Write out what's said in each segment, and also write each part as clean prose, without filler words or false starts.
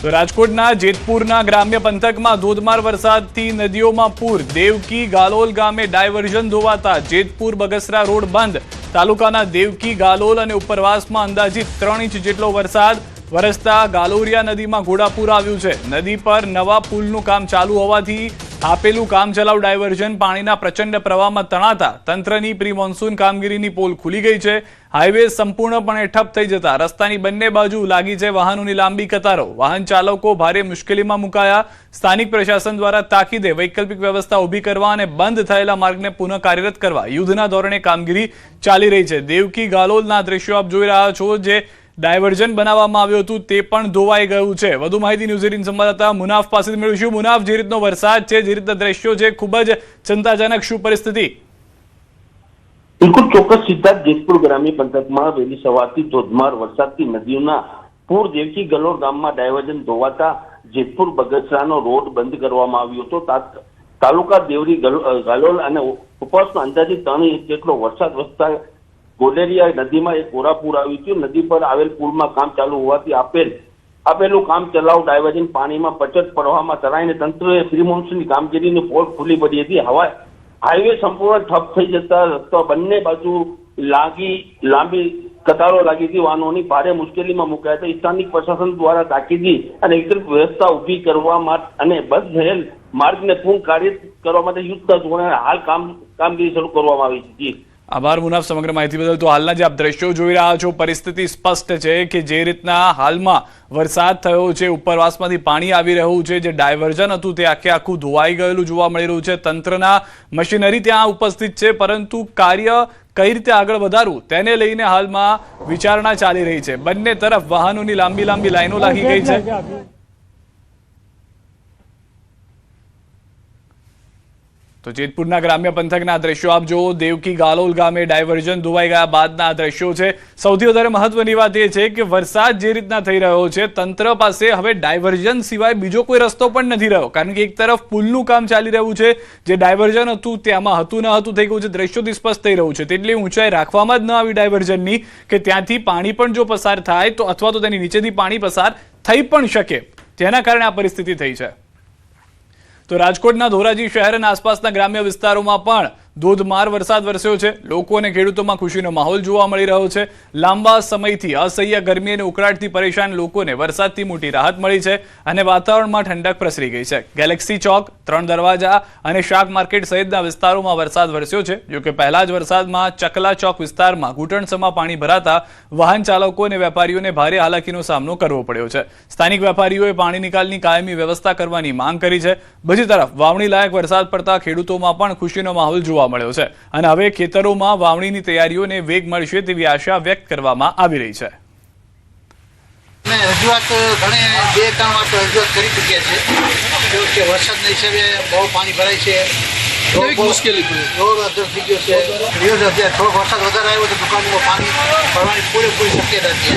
તો રાજકોટના જેતપુરના ગ્રામ્ય પંથકમાં ધોધમાર વરસાદથી નદીઓમાં પૂર. દેવકી ગાલોલ ગામે ડાયવર્ઝન ધોવાતા જેતપુર બગસરા રોડ બંધ. તાલુકાના દેવકી ગાલોલ અને ઉપરવાસમાં અંદાજિત 3 ઇંચ જેટલો વરસાદ વરસતા ગાલોરિયા નદીમાં ઘોડાપૂર આવ્યું છે. નદી પર નવા પુલનું કામ ચાલુ હોવાથી આપેલું કામચલાઉ ડાયવર્ઝન પાણીના પ્રચંડ પ્રવાહમાં તણાતા તંત્રની પ્રી મોન્સૂન કામગીરીની પોલ ખુલી ગઈ છે. હાઈવે સંપૂર્ણપણે ઠપ થઈ જતા રસ્તાની બંને બાજુ લાગી છે વાહનોની લાંબી કતારો. વાહન ચાલકો ભારે મુશ્કેલીમાં મુકાયા. સ્થાનિક પ્રશાસન દ્વારા તાકીદે વૈકલ્પિક વ્યવસ્થા ઊભી કરવા અને બંધ થયેલા માર્ગને પુનઃ કાર્યરત કરવા યુદ્ધના ધોરણે કામગીરી ચાલી રહી છે. દેવકી ગાલોલના દ્રશ્યો આપ જોઈ રહ્યા છો. જે ડાયવર્ઝન બનાવવામાં આવ્યું હતું તે પણ ધોવાઈ ગયું છે. વધુ માહિતી ન્યૂઝ 18 સંવાદદાતા મુનાફ પાસેથી મેળવીશું. મુનાફ, જે રીતનો વરસાદ છે, જે રીતના દ્રશ્યો છે, ખૂબ જ ચિંતાજનક શું પરિસ્થિતિ? બિલકુલ ચોક્કસ સિદ્ધાર્થ, જેતપુર ગ્રામ્ય પંથકમાં વહેલી સવારથી ધોધમાર વરસાદથી નદીઓના પૂર. દેવકી ગલોર ગામમાં ડાયવર્ઝન ધોવાતા જેતપુર બગસરાનો રોડ બંધ કરવામાં આવ્યો હતો. તાલુકા દેવરી ગાલોલ અને ઉપરવાસમાં અંદાજિત 3 ઇંચ જેટલો વરસાદ વરસતા ગોલેરિયા નદીમાં એક ઘોડાપૂર આવ્યું હતું. નદી પર આવેલ પુલમાં કામ ચાલુ હોવાથી આપેલું કામ ચલાવ ડાયવર્ઝન પાણીમાં પચટ પ્રવાહમાં તરાઈને તંત્રએ પ્રી મોન્સૂનની કામગીરીની પોલ ખુલ્લી પડી હતી. હાઈવે સંપૂર્ણ ઠપ થઈ જતા રસ્તા બંને બાજુ લાંબી કતારો લાગી હતી. વાહનોની ભારે મુશ્કેલીમાં મુકાયા હતા. સ્થાનિક પ્રશાસન દ્વારા તાકીદી અને વૈકલ્પિક વ્યવસ્થા ઊભી કરવા માટે અને બંધ થયેલ માર્ગને પુનઃ કાર્યરત કરવા માટે યુદ્ધના ધોરણે હાલ કામગીરી શરૂ કરવામાં આવી છે. આભાર મુનાફ સમગ્ર માહિતી બદલ. તો હાલના જે આપ દ્રશ્યો જોઈ રહ્યા છો, પરિસ્થિતિ સ્પષ્ટ છે કે જે રીતના હાલમાં વરસાદ થયો છે, ઉપરવાસમાંથી પાણી આવી રહ્યું છે, જે ડાયવર્ઝન હતું તે આખું ધોવાઈ ગયેલું જોવા મળી રહ્યું છે. તંત્રના મશીનરી ત્યાં ઉપસ્થિત છે, પરંતુ કાર્ય કઈ રીતે આગળ વધારવું તેને લઈને હાલમાં વિચારણા ચાલી રહી છે. બંને તરફ વાહનોની લાંબી લાઈનો લાગી ગઈ છે. તો જેતપુરના ગ્રામ્ય પંથકના દ્રશ્યો આપ જુઓ. દેવકી ગાલોલ ગામે ડાયવર્ઝન ધોવાઈ ગયા બાદના દ્રશ્યો છે. સૌથી વધારે મહત્વની વાત એ છે કે વરસાદ જે રીતના થઈ રહ્યો છે, તંત્ર પાસે હવે ડાયવર્ઝન સિવાય બીજો કોઈ રસ્તો પણ નથી રહ્યો. કારણ કે એક તરફ પુલનું કામ ચાલી રહ્યું છે, જે ડાયવર્ઝન હતું તેમાં હતું ન હતું થઈ ગયું છે. દ્રશ્યોથી સ્પષ્ટ થઈ રહ્યું છે. તેટલી ઊંચાઈ રાખવામાં જ ન આવી ડાયવર્ઝનની કે ત્યાંથી પાણી પણ જો પસાર થાય તો અથવા તો તેની નીચેથી પાણી પસાર થઈ પણ શકે, જેના કારણે આ પરિસ્થિતિ થઈ છે. તો રાજકોટના ધોરાજી શહેર અને આસપાસના ગ્રામ્ય વિસ્તારોમાં પણ ધોધમાર વરસાદ વરસ્યો છે. લોકો અને ખેડૂતોમાં ખુશીનો માહોલ જોવા મળી રહ્યો છે. લાંબા સમયથી અસહ્ય ગરમી અને ઉકળાટથી પરેશાન લોકોને વરસાદથી મોટી રાહત મળી છે અને વાતાવરણમાં ઠંડક પ્રસરી ગઈ છે. ગેલેક્સી ચોક, 3 દરવાજા અને શાક માર્કેટ સહિતના વિસ્તારોમાં વરસાદ વરસ્યો છે. જોકે પહેલા જ વરસાદમાં ચકલા ચોક વિસ્તારમાં ઘૂંટણસમાં પાણી ભરાતા વાહન ચાલકો અને વેપારીઓને ભારે હાલાકીનો સામનો કરવો પડ્યો છે. સ્થાનિક વેપારીઓએ પાણી નિકાલની કાયમી વ્યવસ્થા કરવાની માંગ કરી છે. બીજી તરફ વાવણી લાયક વરસાદ પડતા ખેડૂતોમાં પણ ખુશીનો માહોલ જોવા મળ્યો છે અને હવે ખેતરોમાં વાવણીની તૈયારીઓને વેગ મળશે તેવી આશા વ્યક્ત કરવામાં આવી રહી છે. રજૂઆત ઘણી 2-3 વાર રજૂઆત કરી ચૂક્યા છે કે વરસાદના હિસાબે બહુ પાણી ભરાય છે, મુશ્કેલી રોડ અધર થઈ ગયો છે. થોડો વરસાદ વધારે આવ્યો તો દુકાનોમાં પાણી ભરવાની પૂરેપૂરી શક્યતા છે.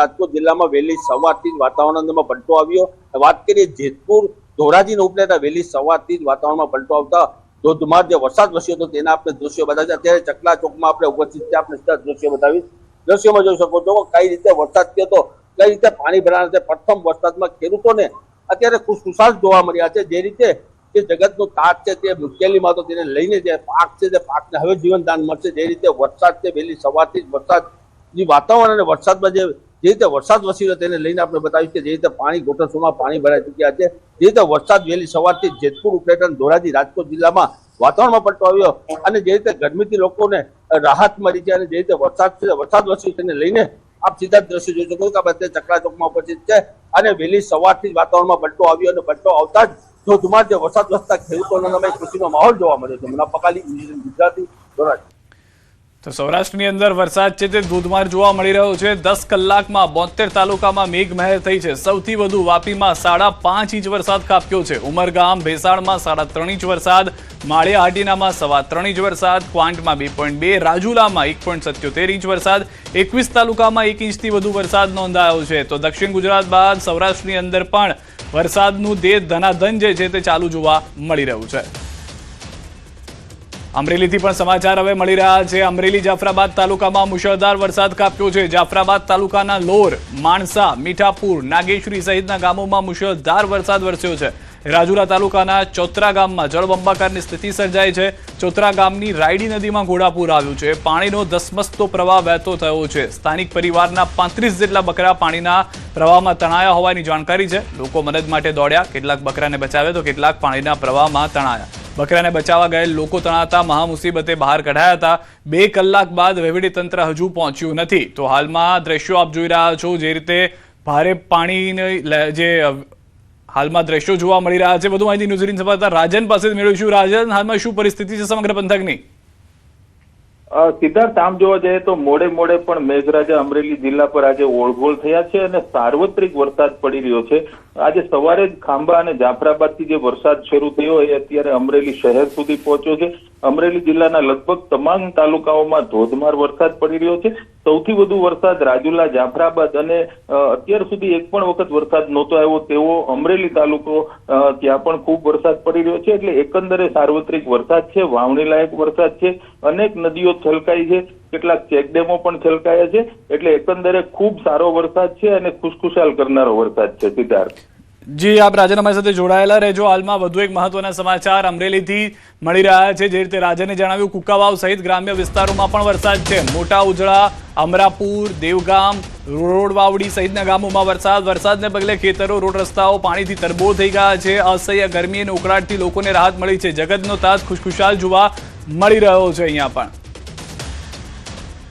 રાજકોટ જિલ્લામાં વહેલી સવારથી જ વાતાવરણમાં પલટો આવ્યો. વાત કરીએ જેતપુર ધોરાજીને ઉપલેટા વહેલી સવારથી જ વાતાવરણમાં પલટો આવતા ધોધમાર જે વરસાદ વરસ્યો હતો તેના આપણે દ્રશ્યો બતાવીએ. અત્યારે ચકલા ચોકમાં આપણે ઉપસ્થિત છે. આપણે દ્રશ્યો બતાવીશ. દ્રશ્યોમાં જોઈ શકો છો કઈ રીતે વરસાદ થયો હતો, કઈ રીતે પાણી ભરાણા છે. પ્રથમ વરસાદમાં ખેડૂતોને અત્યારે ખુશખુશાલ જોવા મળ્યા છે. જે રીતે જે જગતનું તાત છે તે મુશ્કેલીમાં હતો, તેને લઈને જે પાક છે તે પાકને હવે જીવનદાન મળશે. જે રીતે વરસાદ છે, વહેલી સવારથી જ વરસાદની વાતાવરણ અને વરસાદમાં જે રીતે વરસાદ વરસ્યો તેને લઈને આપણે બતાવ્યું કે જે રીતે પાણી ઘોટણસમાં પાણી ભરાઈ ચૂક્યા છે. જે રીતે વરસાદ વહેલી સવારથી જેતપુર, ઉપલેટા, ધોરાજી, રાજકોટ જિલ્લામાં વાતાવરણમાં પલટો આવ્યો અને જે રીતે ગરમીથી લોકોને રાહત મળી છે અને જે રીતે વરસાદ વરસ્યો તેને લઈને આપ સીધા દ્રશ્યો જોઈ શકો કે આપણે ચકલા ચોકમાં ઉપસ્થિત છે અને વહેલી સવારથી જ વાતાવરણમાં પલટો આવ્યો અને પલટો આવતા જ ધોધમાર જે વરસાદ વરસતા ખેડૂતોના નામે ખુશીનો માહોલ જોવા મળ્યો છે. મુનાફ પકાલી, ગુજરાતી, ધોરાજી. તો સૌરાષ્ટ્રની અંદર વરસાદ છે તે ધોધમાર જોવા મળી રહ્યો છે. 10 કલાકમાં 72 તાલુકામાં મેઘમહેર થઈ છે. સૌથી વધુ વાપીમાં 5.5 ઇંચ વરસાદ ખાબક્યો છે. ઉમરગામ, ભેસાણમાં 3.5 ઇંચ વરસાદ, માળિયા હાટીનામાં 3.25 ઇંચ વરસાદ, ક્વાંટમાં 2.2, રાજુલામાં 1.77 ઇંચ વરસાદ, 21 તાલુકામાં 1 ઇંચથી વધુ વરસાદ નોંધાયો છે. તો દક્ષિણ ગુજરાત બાદ સૌરાષ્ટ્રની અંદર પણ વરસાદનું ધનાધન જે છે તે ચાલુ જોવા મળી રહ્યું છે. અમરેલીથી પણ સમાચાર હવે મળી રહ્યા છે। અમરેલી જાફરાબાદ તાલુકામાં મુશળધાર વરસાદ ખાબક્યો છે। જાફરાબાદ તાલુકાના લોર, માણસા, મીઠાપુર, નાગેશ્વરી સહિતના ગામોમાં મુશળધાર વરસાદ વરસ્યો છે। રાજુલા તાલુકાના ચોત્રા ગામમાં જળબંબાકારની સ્થિતિ સર્જાઈ છે। ચોત્રા ગામની રાયડી નદીમાં ઘોડાપૂર આવ્યું છે। પાણીનો ધસમસતો પ્રવાહ વહેતો થયો છે। સ્થાનિક પરિવારના 35 જેટલા બકરા પાણીના પ્રવાહમાં તણાયા હોવાની જાણકારી છે। લોકો મદદ માટે દોડ્યા, કેટલાક બકરાને બચાવ્યા તો કેટલાક પાણીના પ્રવાહમાં તણાયા। બકરાને બચાવવા ગયેલ લોકો તણાતા મહામુસીબતે બહાર કઢાયા હતા। 2 કલાક બાદ વહીવટીતંત્ર હજુ પહોંચ્યું નથી। તો હાલમાં દ્રશ્યો આપ જોઈ રહ્યા છો, જે રીતે ભારે પાણીને જે હાલમાં દ્રશ્યો જોવા મળી રહ્યા છે। વધુ માહિતી ન્યૂઝ 18 સંવાદદાતા રાજન પાસે મેળવીશું। રાજન, હાલમાં શું પરિસ્થિતિ છે સમગ્ર પંથકની? સિદ્ધાર્થ, આમ જોવા જઈએ તો મોડે પણ મેઘરાજા અમરેલી જિલ્લા પર આજે ઓળઘોળ થયા છે અને સાર્વત્રિક વરસાદ પડી રહ્યો છે। આજે સવારે જ ખાંભા અને જાફરાબાદથી જે વરસાદ શરૂ થયો એ અત્યારે અમરેલી શહેર સુધી પહોંચ્યો છે। અમરેલી જિલ્લાના લગભગ તમામ તાલુકાઓમાં ધોધમાર વરસાદ પડી રહ્યો છે। સૌથી વધુ વરસાદ રાજુલા, જાફરાબાદ અને અત્યાર સુધી એક પણ વખત વરસાદ નહોતો આવ્યો તેવો અમરેલી તાલુકો, ત્યાં પણ ખૂબ વરસાદ પડી રહ્યો છે। એટલે એકંદરે સાર્વત્રિક વરસાદ છે, વાવણી લાયક વરસાદ છે। અનેક નદીઓ છલકાઈ છે, કેટલાક ચેકડેમો પણ છલકાયા છે। એટલે એકંદરે ખૂબ સારો વરસાદ છે અને ખુશખુશાલ કરનારો વરસાદ છે। સિદ્ધાર્થ જી, આપ રાજન અમારી સાથે જોડાયેલા રહેજો। હાલમાં વધુ એક મહત્વના સમાચાર અમરેલીથી મળી રહ્યા છે। જે રીતે રાજને જણાવ્યું, કુકાવાવ સહિત ગ્રામ્ય વિસ્તારોમાં પણ વરસાદ છે। મોટા ઉજળા, અમરાપુર, દેવગામ, રોડવાવડી સહિતના ગામોમાં વરસાદને પગલે ખેતરો, રોડ રસ્તાઓ પાણીથી તરબોળ થઈ ગયા છે। અસહ્ય ગરમી અને ઉકળાટથી લોકોને રાહત મળી છે। જગતનો તાજ ખુશખુશાલ જોવા મળી રહ્યો છે અહીંયા પણ।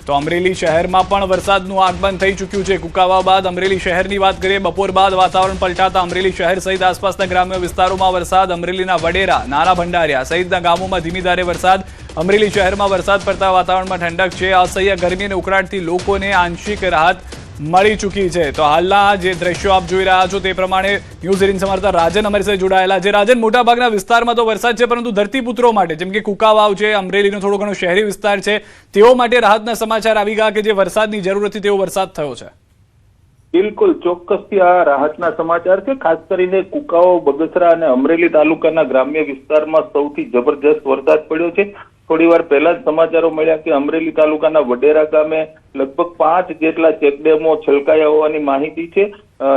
તો અમરેલી શહેરમાં પણ વરસાદનું આગમન થઈ ચૂક્યું છે। કુકાવા બાદ અમરેલી શહેરની વાત કરીએ, બપોર બાદ વાતાવરણ પલટાતા અમરેલી શહેર સહિત આસપાસના ગ્રામ્ય વિસ્તારોમાં વરસાદ। અમરેલીના વડેરા, નાના ભંડારિયા સહિતના ગામોમાં ધીમી ધારે વરસાદ। અમરેલી શહેરમાં વરસાદ પડતા વાતાવરણમાં ઠંડક છે। અસહ્ય ગરમી અને ઉકળાટથી લોકોને આંશિક રાહત મળી ચૂકી છે। તો હાલના જે દ્રશ્યો આપ જોઈ રહ્યા છો તે પ્રમાણે ન્યૂઝ 18 સંવાદદાતા રાજન અમારી સાથે જોડાયેલા છે। રાજન, મોટાભાગના વિસ્તારમાં તો વરસાદ છે, પરંતુ ધરતીપુત્રો માટે જેમ કે કુકાવાવ છે, અમરેલીનો થોડો ઘણો શહેરી વિસ્તાર છે, તેઓ માટે રાહતના સમાચાર આવી ગયા કે જે વરસાદની જરૂર હતી તેવો વરસાદ થયો છે? બિલકુલ, ચોક્કસથી આ રાહતના સમાચાર છે। ખાસ કરીને કુકાવાવ, બગસરા અને અમરેલી તાલુકાના ગ્રામ્ય વિસ્તારમાં સૌથી જબરજસ્ત વરસાદ પડ્યો છે। થોડી વાર પહેલા જ સમાચારો મળ્યા કે અમરેલી તાલુકાના વડેરા ગામે લગભગ 5 જેટલા ચેકડેમો છલકાયા હોવાની માહિતી છે।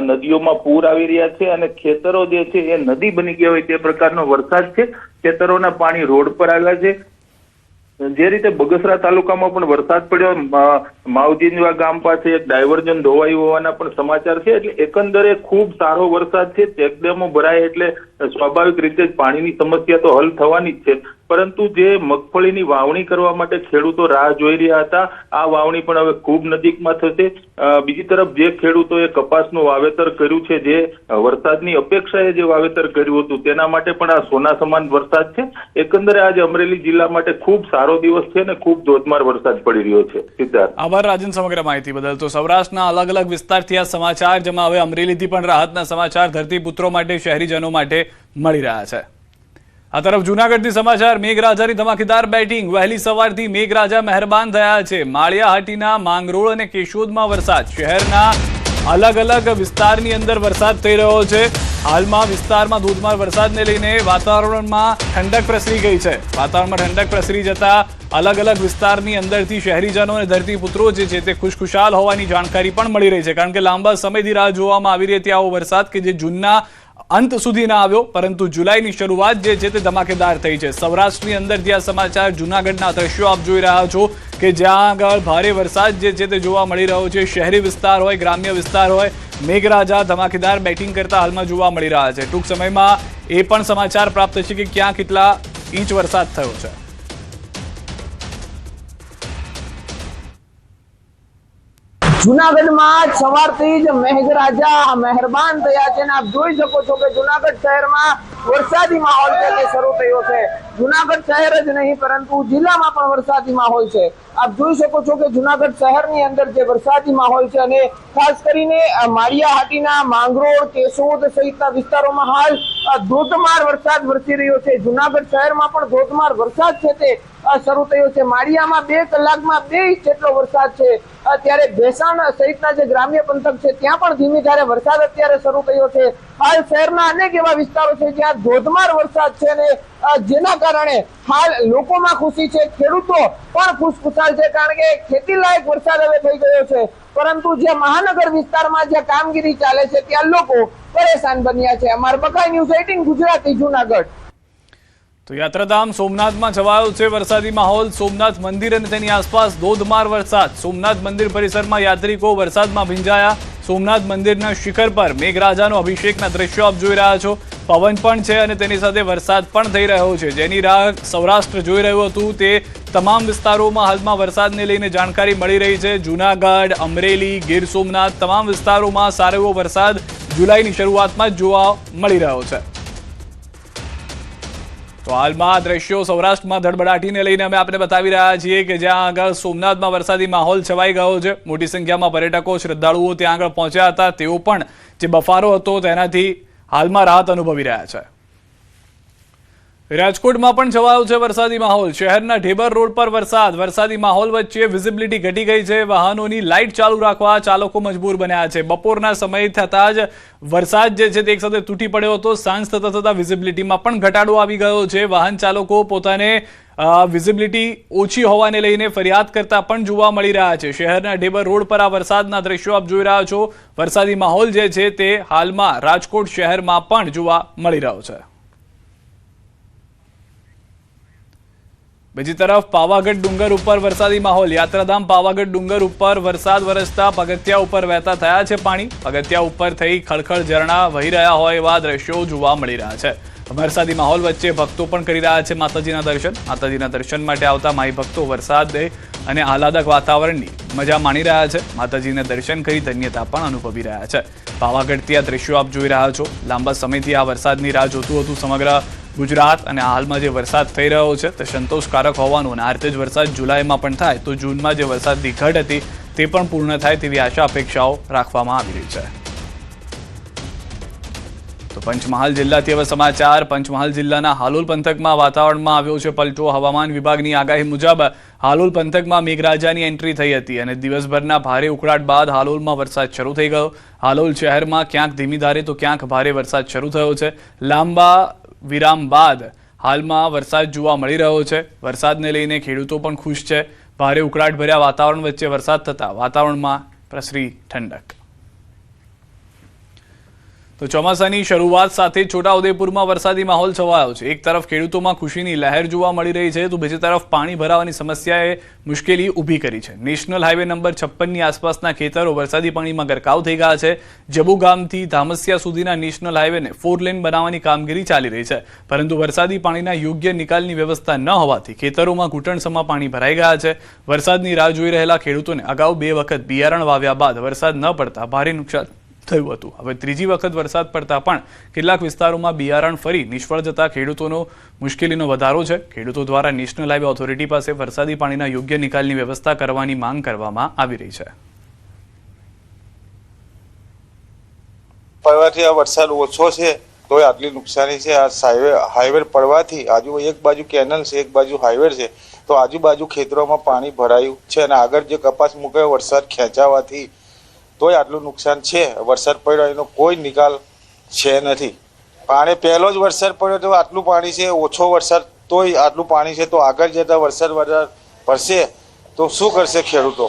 નદીઓમાં પૂર આવી રહ્યા છે અને ખેતરો જે છે એ નદી બની ગયા હોય તે પ્રકારનો વરસાદ છે। ખેતરોના પાણી રોડ પર આવ્યા છે। જે રીતે બગસરા તાલુકામાં પણ વરસાદ પડ્યો, માવજીનવા ગામ પાસે એક ડાયવર્ઝન ધોવાયું હોવાના પણ સમાચાર છે। એટલે એકંદરે ખૂબ સારો વરસાદ છે। ચેકડેમો ભરાય એટલે સ્વાભાવિક રીતે જ પાણીની સમસ્યા તો હલ થવાની જ છે, પરંતુ જે મગફળીની વાવણી કરવા માટે ખેડૂતો રાહ જોઈ રહ્યા હતા, આ વાવણી પણ હવે ખૂબ નજીકમાં થશે। બીજી તરફ જે ખેડૂતોએ કપાસનું વાવેતર કર્યું છે, જે વરસાદની અપેક્ષાએ જે વાવેતર કર્યું હતું, તેના માટે પણ આ સોના સમાન વરસાદ છે। એકંદરે આજે અમરેલી જિલ્લા માટે ખૂબ સારો દિવસ છે અને ખૂબ ધોધમાર વરસાદ પડી રહ્યો છે। સિદ્ધાર્થ, આભાર રાજન સમગ્ર માહિતી બદલ। તો સૌરાષ્ટ્રના અલગ અલગ વિસ્તારથી આ સમાચાર, જેમાં હવે અમરેલીથી પણ રાહતના સમાચાર ધરતીપુત્રો માટે, શહેરીજનો માટે મળી રહ્યા છે। આ તરફ જૂનાગઢથી સમાચાર, મેઘરાજાની ધમાકેદાર બેટિંગ। વહેલી સવારથી મેઘરાજા મહેરબાન થયા છે। માળિયાહાટીના માંગરોળ અને કેશોદમાં વરસાદ। શહેરના અલગ અલગ વિસ્તારની અંદર વરસાદ થઈ રહ્યો છે। હાલમાં વિસ્તારમાં ધોધમાર વરસાદને લઈને વાતાવરણમાં ઠંડક પ્રસરી ગઈ છે। વાતાવરણમાં ઠંડક પ્રસરી જતા અલગ અલગ વિસ્તારની અંદરથી શહેરીજનો અને ધરતીપુત્રો જે છે તે ખુશખુશાલ હોવાની જાણકારી પણ મળી રહી છે, કારણ કે લાંબા સમયથી રાહ જોવામાં આવી રહી હતી આવો વરસાદ કે જે જૂનના અંત સુધી ના આવ્યો, પરંતુ જુલાઈની શરૂઆત જે છે તે ધમાકેદાર થઈ છે। સૌરાષ્ટ્રની અંદરથી આ સમાચાર, જૂનાગઢના દ્રશ્યો આપ જોઈ રહ્યા છો કે જ્યાં આગળ ભારે વરસાદ જે છે તે જોવા મળી રહ્યો છે। શહેરી વિસ્તાર હોય, ગ્રામ્ય વિસ્તાર હોય, મેઘરાજા ધમાકેદાર બેટિંગ કરતા હાલમાં જોવા મળી રહ્યા છે। ટૂંક સમયમાં એ પણ સમાચાર પ્રાપ્ત થશે કે ક્યાં કેટલા ઇંચ વરસાદ થયો છે। જૂનાગઢમાં સવારથી જ મેઘરાજા મહેરબાન થયા છે અને આપ જોઈ શકો છો કે જૂનાગઢ શહેરમાં વરસાદી માહોલ છે તે શરૂ થયો છે। જૂનાગઢ શહેર જ નહીં પરંતુ જિલ્લામાં પણ વરસાદી માહોલ છે। આપ જોઈ શકો છો કે જુનાગઢ શહેરની અંદર જે વરસાદી માહોલ છે અને ખાસ કરીને માળિયાહાટીના માંગરોળ, કેશોદ સહિતના વિસ્તારોમાં હાલ ધોધમાર વરસાદ વરસી રહ્યો છે. જુનાગઢ શહેરમાં પણ ધોધમાર વરસાદ છે તે શરૂ થયો છે. માળિયામાં 2 કલાકમાં 2 ઇંચ જેટલો વરસાદ છે. ત્યારે ભેસાણ સહિતના જે ગ્રામ્ય પંથક છે ત્યાં પણ ધીમી ધારે વરસાદ અત્યારે શરૂ થયો છે. હાલ શહેરના અનેક એવા વિસ્તારો છે જ્યાં ધોધમાર વરસાદ છે અને જેના કારણે હાલ લોકોમાં ખુશી છે, ખેડૂતો પણ ખુશખુશાલ છે, કારણ કે ખેતી લાયક વરસાદ હવે થઈ ગયો છે. પરંતુ જે મહાનગર વિસ્તારમાં જે કામગીરી ચાલે છે ત્યાં લોકો પરેશાન બન્યા છે. અમાર બકાઈ ન્યૂઝ 18 ગુજરાતી જુનાગઢ. તો યાત્રાધામ સોમનાથમાં છવાયો છે વરસાદી માહોલ. સોમનાથ મંદિર અને તેની આસપાસ ધોધમાર વરસાદ. સોમનાથ મંદિર પરિસરમાં યાત્રિકો વરસાદમાં ભીંજાયા. સોમનાથ મંદિરના શિખર પર મેઘરાજાનો અભિષેકના દ્રશ્યો આપ જોઈ રહ્યા છો. પવન પણ છે અને તેની સાથે વરસાદ પણ થઈ રહ્યો છે, જેની રાહ સૌરાષ્ટ્ર જોઈ રહ્યું હતું. તે તમામ વિસ્તારોમાં હાલમાં વરસાદને લઈને જાણકારી મળી રહી છે. જૂનાગઢ, અમરેલી, ગીર સોમનાથ તમામ વિસ્તારોમાં સારો એવો વરસાદ જુલાઈની શરૂઆતમાં જ જોવા મળી રહ્યો છે. તો હાલમાં આ દ્રશ્યો સૌરાષ્ટ્રમાં ધડબડાટીને લઈને અમે આપને બતાવી રહ્યા છીએ કે જ્યાં આગળ સોમનાથમાં વરસાદી માહોલ છવાઈ ગયો છે. મોટી સંખ્યામાં પર્યટકો, શ્રદ્ધાળુઓ ત્યાં આગળ પહોંચ્યા હતા. તેઓ પણ જે બફારો હતો તેનાથી હાલમાં રાહત અનુભવી રહ્યા છે. રાજકોટમાં પણ છવાયો છે વરસાદી માહોલ. શહેરના ઢેબર રોડ પર વરસાદી માહોલ વચ્ચે વિઝિબિલિટી ઘટી ગઈ છે. વાહનોની લાઇટ ચાલુ રાખવા ચાલકો મજબૂર બન્યા છે. બપોરના સમય થતાં જ વરસાદ જે છે તે એક સાથે તૂટી પડ્યો હતો. સાંજ થતાં વિઝિબિલિટીમાં પણ ઘટાડો આવી ગયો છે. વાહન ચાલકો પોતાને વિઝિબિલિટી ઓછી હોવાને લઈને ફરિયાદ કરતા પણ જોવા મળી રહ્યા છે. શહેરના ઢેબર રોડ પર આ વરસાદના દ્રશ્યો આપ જોઈ રહ્યા છો. વરસાદી માહોલ જે છે તે હાલમાં રાજકોટ શહેરમાં પણ જોવા મળી રહ્યો છે. બીજી તરફ પાવાગઢ ડુંગર ઉપર વરસાદી માહોલ. યાત્રાધામ પાવાગઢ ડુંગર ઉપર વરસાદ વરસતા પગથિયા ઉપર વહેતા થયા છે પાણી. પગથિયા ઉપર થઈ ખળખળ ઝરણા વહી રહ્યા હોય એવા દ્રશ્યો જોવા મળી રહ્યા છે. વરસાદી માહોલ વચ્ચે ભક્તો પણ કરી રહ્યા છે માતાજીના દર્શન. માતાજીના દર્શન માટે આવતા માઈ ભક્તો વરસાદ અને આહલાદક વાતાવરણની મજા માણી રહ્યા છે. માતાજીના દર્શન કરી ધન્યતા પણ અનુભવી રહ્યા છે. પાવાગઢથી આ દ્રશ્યો આપ જોઈ રહ્યા છો. લાંબા સમયથી આ વરસાદની રાહ જોતું હતું સમગ્ર ગુજરાત, અને હાલમાં જે વરસાદ થઈ રહ્યો છે તે સંતોષકારક હોવાનું, અને આ રીતે જ વરસાદ જુલાઈમાં પણ થાય તો જૂનમાં જે વરસાદની ઘટ હતી તે પણ પૂર્ણ થાય તેવી આશા અપેક્ષાઓ રાખવામાં આવી રહી છે. તો પંચમહાલ જિલ્લાથી હવે સમાચાર. પંચમહાલ જિલ્લાના હાલોલ પંથકમાં વાતાવરણમાં આવ્યો છે પલટો. હવામાન વિભાગની આગાહી મુજબ હાલોલ પંથકમાં મેઘરાજાની એન્ટ્રી થઈ હતી અને દિવસભરના ભારે ઉકળાટ બાદ હાલોલમાં વરસાદ શરૂ થઈ ગયો. હાલોલ શહેરમાં ક્યાંક ધીમી ધારે તો ક્યાંક ભારે વરસાદ શરૂ થયો છે. લાંબા વિરામ બાદ હાલમાં વરસાદ જોવા મળી રહ્યો છે. વરસાદને લઈને ખેડૂતો પણ ખુશ છે. ભારે ઉકળાટ ભર્યા વાતાવરણ વચ્ચે વરસાદ થતા વાતાવરણમાં પ્રસરી ઠંડક. તો ચોમાસાની શરૂઆત સાથે છોટાઉદેપુરમાં વરસાદી માહોલ છવાયો છે. એક તરફ ખેડૂતોમાં ખુશીની લહેર જોવા મળી રહી છે તો બીજી તરફ પાણી ભરાવાની સમસ્યાએ મુશ્કેલી ઊભી કરી છે. નેશનલ હાઈવે નંબર 56ની આસપાસના ખેતરો વરસાદી પાણીમાં ગરકાવ થઈ ગયા છે. જબુ ગામથી ધામસિયા સુધીના નેશનલ હાઈવેને 4 લેન બનાવવાની કામગીરી ચાલી રહી છે, પરંતુ વરસાદી પાણીના યોગ્ય નિકાલની વ્યવસ્થા ન હોવાથી ખેતરોમાં ઘૂંટણસમાં પાણી ભરાઈ ગયા છે. વરસાદની રાહ જોઈ રહેલા ખેડૂતોને અગાઉ 2 વખત બિયારણ વાવ્યા બાદ વરસાદ ન પડતા ભારે નુકસાન થયું હતું. હવે ત્રીજી વખત વરસાદ પડતા પણ કેટલાક વિસ્તારોમાં બિયારણ ફરી નિષ્ફળ જતા ખેડૂતોનો મુશ્કેલીનો વધારો છે. ખેડૂતો દ્વારા નેશનલ હાઈવે ઓથોરિટી પાસે વરસાદી પાણીના યોગ્ય નિકાલની વ્યવસ્થા કરવાની માંગ કરવામાં આવી રહી છે. પડવાથી આ વરસાદ ઓછો છે તો આટલી નુકસાની છે. આ હાઈવે પડવાથી એક બાજુ કેનલ છે, એક બાજુ હાઈવે છે, તો આજુબાજુ ખેતરોમાં પાણી ભરાયું છે અને આગળ જે કપાસ મૂકાયો વરસાદ ખેંચાવાથી તોય આટલું નુકસાન છે. વરસાદ પડ્યો એનો કોઈ નિકાલ છે નથી. પાણી પહેલો જ વરસાદ પડ્યો તો આટલું પાણી છે, ઓછો વરસાદ તોય આટલું પાણી છે, તો આગળ જતા વરસાદ પડશે તો શું કરશે ખેડૂતો?